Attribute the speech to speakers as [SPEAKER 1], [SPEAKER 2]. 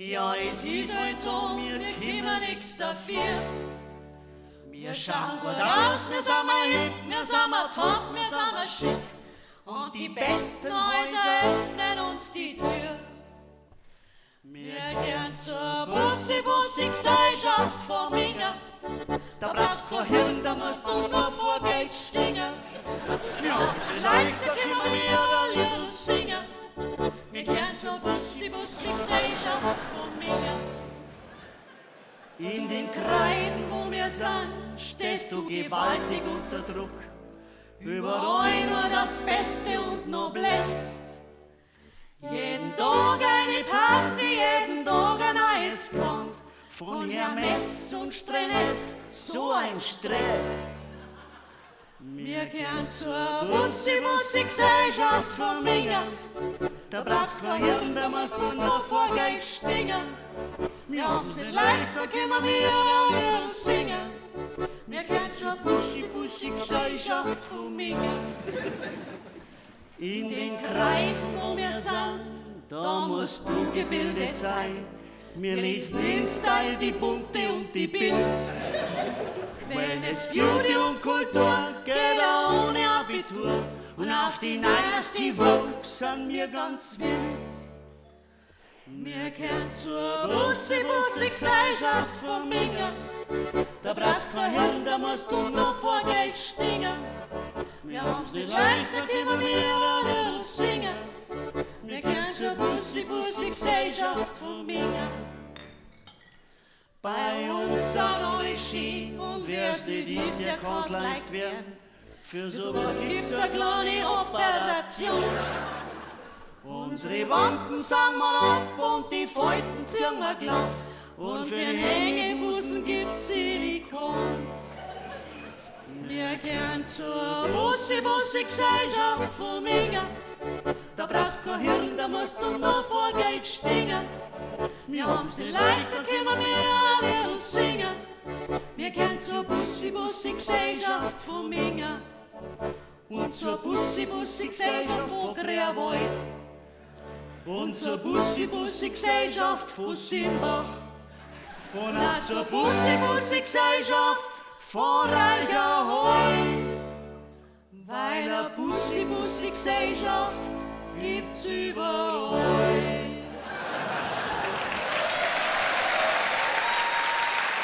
[SPEAKER 1] Ja, es ist halt so, wir können nix dafür. Wir schauen gut aus, wir sind mal hip, wir sind mal top, wir sind mal schick. Und die besten Häuser öffnen uns die Tür. Wir gehören zur Bussi-Bussi-Gesellschaft von Minga. Da brauchst kein Hirn, da musst du nur vor Geld stingen. Wir haben vielleicht, da können wir ein Lied singen. Wir gehören zur Bussi-Bussi-Gesellschaft von Minga. In den Kreisen, wo wir sind, stehst du gewaltig unter Druck. Überall nur das Beste und Noblesse. Jeden Tag eine Party, jeden Tag ein neues Gewand. Von Hermes und Strenes, so ein Stress. Wir gehören zur Bussi-Bussi-Gesellschaft von Minga. Da brauchst kein Hirn, da musst du nur vor Geld stingen. Wir haben's nicht leicht, da können wir ein Lied singen. Wir gehören zur Bussi-Bussi-Gesellschaft von Minga. In den Kreisen, wo wir sind, da musst du gebildet sein. Wir lesen in Style die Bunte und die Bild. Wellness, Beauty und Kultur geht auch ohne Abitur. Und auf die Niners, die Vogue, sind wir ganz wild. Wir gehören zur Bussi-Bussi-Gesellschaft von Minga. Da brauchst kein Hirn, da musst du nur vor Geld stingen. Wir haben's nicht leicht, da können wir ein Lied singen. Wir gehören zur Bussi-Bussi-Gesellschaft von Minga. Bei uns sind alle Ski und wer's nicht ist, der kann's leicht werden. Für sowas gibt's eine kleine Operation. Unsere Wanten sind wir ab und die Falten ziehen wir glatt. Und für den Hängebusen gibt's Silikon. Wir gehören zur Bussi-Bussi-Gesellschaft von Minga. Da brauchst kein Hirn, da musst du nur vor Geld stingen. Wir haben's nicht leicht, da können wir ein Lied singen. Wir gehören zur Bussi-Bussi-Gesellschaft von Minga. Und zur Bussi-Bussi-Gesellschaft von Grerwald. Und zur Bussi-Bussi-Gesellschaft von Simbach. Und auch zur Bussi-Bussi-Gesellschaft von Reicherhol. Weil eine Bussi-Bussi-Gesellschaft gibt's überall.